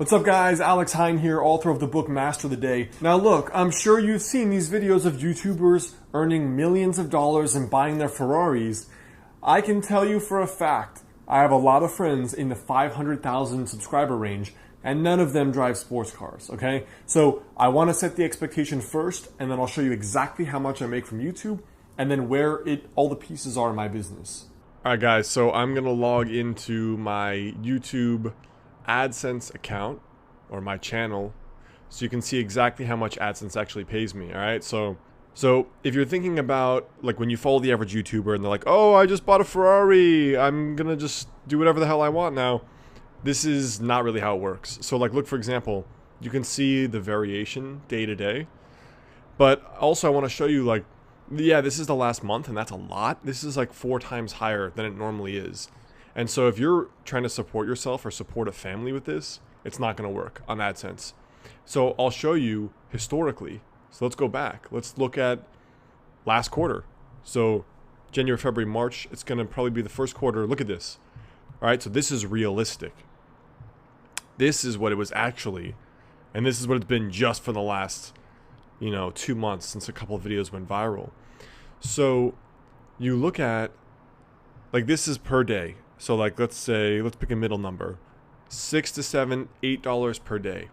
What's up guys, Alex Hine here, author of the book Master the Day. Now look, I'm sure you've seen these videos of YouTubers earning millions of dollars and buying their Ferraris. I can tell you for a fact, I have a lot of friends in the 500,000 subscriber range and none of them drive sports cars, okay? So I want to set the expectation first and then I'll show you exactly how much I make from YouTube and then where all the pieces are in my business. Alright guys, so I'm going to log into my YouTube AdSense account or my channel so you can see exactly how much AdSense actually pays me. All right, so if you're thinking about like when you follow the average YouTuber and they're like, oh, I just bought a Ferrari, I'm gonna just do whatever the hell I want now, this is not really how it works. So like, look, for example, you can see the variation day to day, but also I want to show you like, yeah, this is the last month and that's a lot. This is like 4 times higher than it normally is. And so if you're trying to support yourself or support a family with this, it's not going to work on AdSense. So I'll show you historically. So let's go back. Let's look at last quarter. So January, February, March, it's going to probably be the first quarter. Look at this. All right, so this is realistic. This is what it was actually, and this is what it's been just for the last, 2 months since a couple of videos went viral. So you look at, like, this is per day. So like, let's pick a middle number, $6 to $7, $8 per day,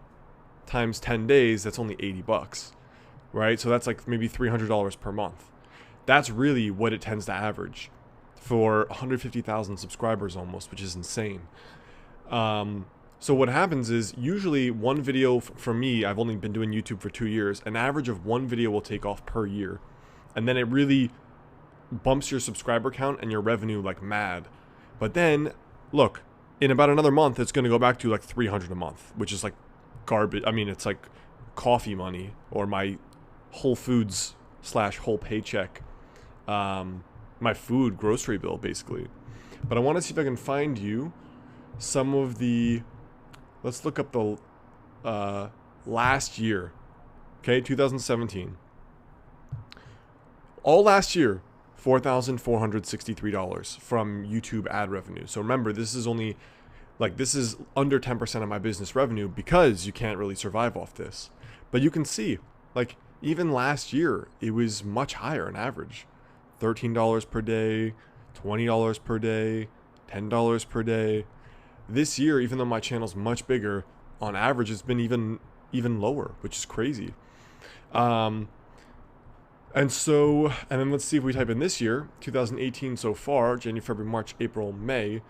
times 10 days. That's only $80, right? So that's like maybe $300 per month. That's really what it tends to average for 150,000 subscribers almost, which is insane. So what happens is usually one video from me, I've only been doing YouTube for 2 years, an average of one video will take off per year. And then it really bumps your subscriber count and your revenue like mad. But then, look, in about another month, it's going to go back to like 300 a month, which is like garbage. I mean, it's like coffee money or my Whole Foods / whole paycheck, my food grocery bill, basically. But I want to see if I can find you some of the, let's look up the last year, okay, 2017. All last year, $4,463 from YouTube ad revenue. So remember, this is only this is under 10% of my business revenue because you can't really survive off this. But you can see, like, even last year, it was much higher on average. $13 per day, $20 per day, $10 per day. This year, even though my channel's much bigger, on average, it's been even lower, which is crazy. And then let's see if we type in this year, 2018 so far, January, February, March, April, May.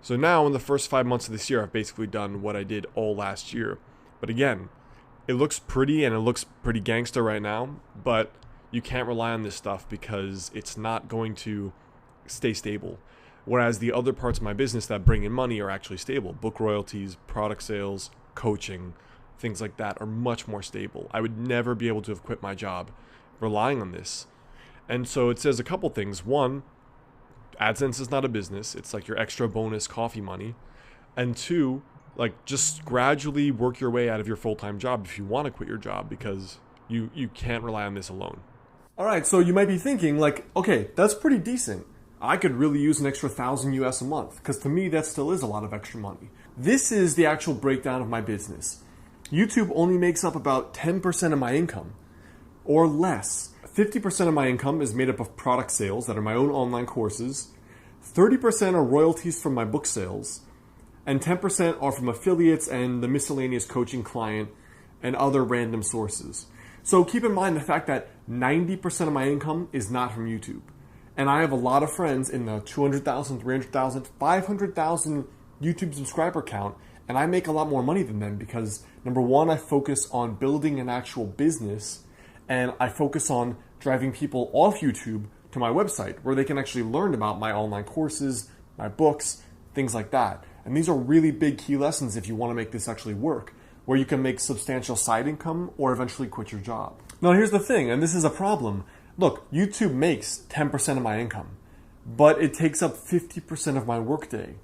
So now in the first 5 months of this year, I've basically done what I did all last year. But again, it looks pretty and it looks pretty gangster right now, but you can't rely on this stuff because it's not going to stay stable. Whereas the other parts of my business that bring in money are actually stable. Book royalties, product sales, coaching, things like that are much more stable. I would never be able to have quit my job relying on this. And so it says a couple things. One, AdSense is not a business. It's like your extra bonus coffee money. And two, like, just gradually work your way out of your full-time job if you want to quit your job, because you can't rely on this alone. All right, so you might be thinking like, okay, that's pretty decent. I could really use an extra $1,000 US a month, because to me that still is a lot of extra money. This is the actual breakdown of my business. YouTube only makes up about 10% of my income, or less. 50% of my income is made up of product sales that are my own online courses, 30% are royalties from my book sales, and 10% are from affiliates and the miscellaneous coaching client and other random sources. So keep in mind the fact that 90% of my income is not from YouTube. And I have a lot of friends in the 200,000, 300,000, 500,000 YouTube subscriber count, and I make a lot more money than them because, number one, I focus on building an actual business, and I focus on driving people off YouTube to my website where they can actually learn about my online courses, my books, things like that. And these are really big key lessons if you want to make this actually work, where you can make substantial side income or eventually quit your job. Now here's the thing, and this is a problem. Look, YouTube makes 10% of my income, but it takes up 50% of my workday.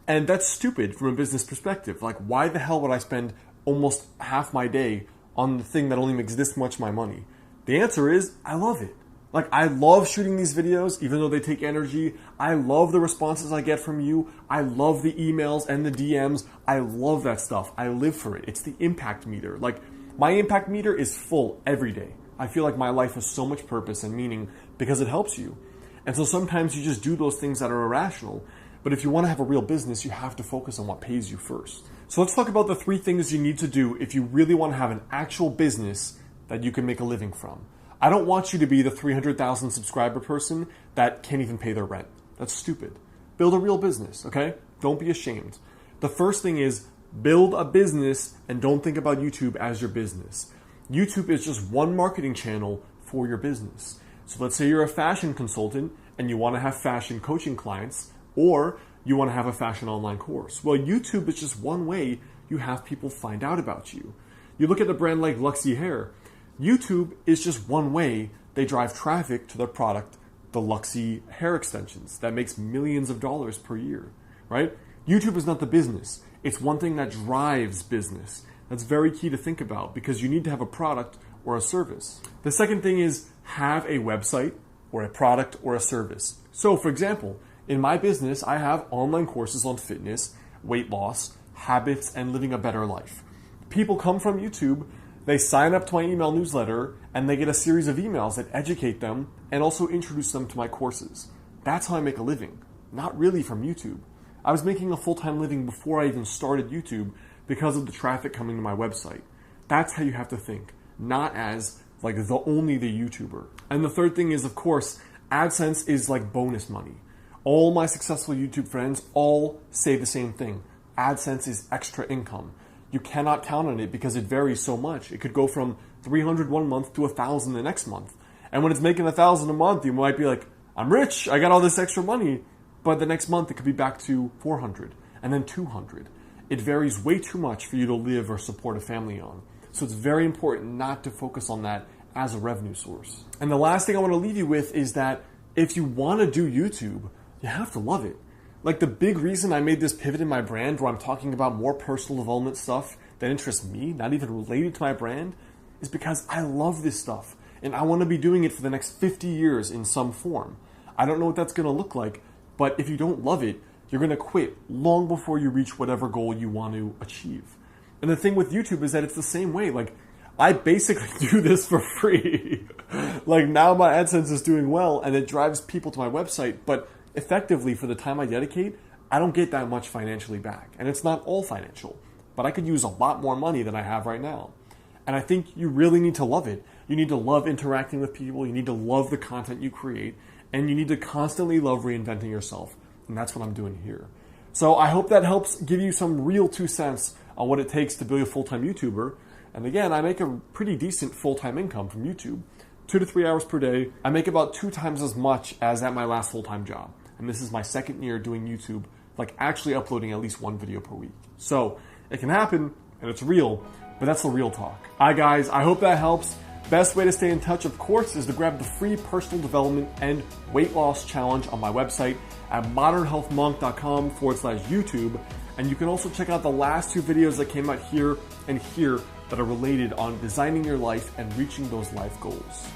And that's stupid from a business perspective. Like, why the hell would I spend almost half my day on the thing that only makes this much my money? The answer is, I love it. Like, I love shooting these videos, even though they take energy. I love the responses I get from you. I love the emails and the DMs. I love that stuff. I live for it. It's the impact meter. Like, my impact meter is full every day. I feel like my life has so much purpose and meaning because it helps you. And so sometimes you just do those things that are irrational. But if you want to have a real business, you have to focus on what pays you first. So let's talk about the 3 things you need to do if you really want to have an actual business that you can make a living from. I don't want you to be the 300,000 subscriber person that can't even pay their rent. That's stupid. Build a real business, okay? Don't be ashamed. The first thing is build a business and don't think about YouTube as your business. YouTube is just one marketing channel for your business. So let's say you're a fashion consultant and you want to have fashion coaching clients, or you want to have a fashion online course. Well, YouTube is just one way you have people find out about you. You look at a brand like Luxy Hair. YouTube is just one way they drive traffic to their product, the Luxy hair extensions, that makes millions of dollars per year, right? YouTube is not the business. It's one thing that drives business. That's very key to think about because you need to have a product or a service. The second thing is have a website or a product or a service. So for example, in my business, I have online courses on fitness, weight loss, habits, and living a better life. People come from YouTube, they sign up to my email newsletter, and they get a series of emails that educate them and also introduce them to my courses. That's how I make a living, not really from YouTube. I was making a full-time living before I even started YouTube because of the traffic coming to my website. That's how you have to think, not as like only the YouTuber. And the third thing is, of course, AdSense is like bonus money. All my successful YouTube friends all say the same thing. AdSense is extra income. You cannot count on it because it varies so much. It could go from 300 one month to 1,000 the next month. And when it's making 1,000 a month, you might be like, I'm rich, I got all this extra money. But the next month it could be back to 400 and then 200. It varies way too much for you to live or support a family on. So it's very important not to focus on that as a revenue source. And the last thing I want to leave you with is that if you want to do YouTube, you have to love it. Like the big reason I made this pivot in my brand where I'm talking about more personal development stuff that interests me, not even related to my brand, is because I love this stuff and I want to be doing it for the next 50 years in some form. I don't know what that's going to look like, but if you don't love it, you're going to quit long before you reach whatever goal you want to achieve. And the thing with YouTube is that it's the same way. Like, I basically do this for free. Like, now my AdSense is doing well and it drives people to my website, but effectively for the time I dedicate, I don't get that much financially back. And it's not all financial, but I could use a lot more money than I have right now. And I think you really need to love it. You need to love interacting with people. You need to love the content you create. And you need to constantly love reinventing yourself. And that's what I'm doing here. So I hope that helps give you some real 2 cents on what it takes to be a full-time YouTuber. And again, I make a pretty decent full-time income from YouTube. 2 to 3 hours per day. I make about 2 times as much as at my last full-time job. And this is my 2nd year doing YouTube, like actually uploading at least 1 video per week. So it can happen and it's real, but that's the real talk. All right, guys, I hope that helps. Best way to stay in touch, of course, is to grab the free personal development and weight loss challenge on my website at modernhealthmonk.com/YouTube. And you can also check out the last 2 videos that came out here and here that are related on designing your life and reaching those life goals.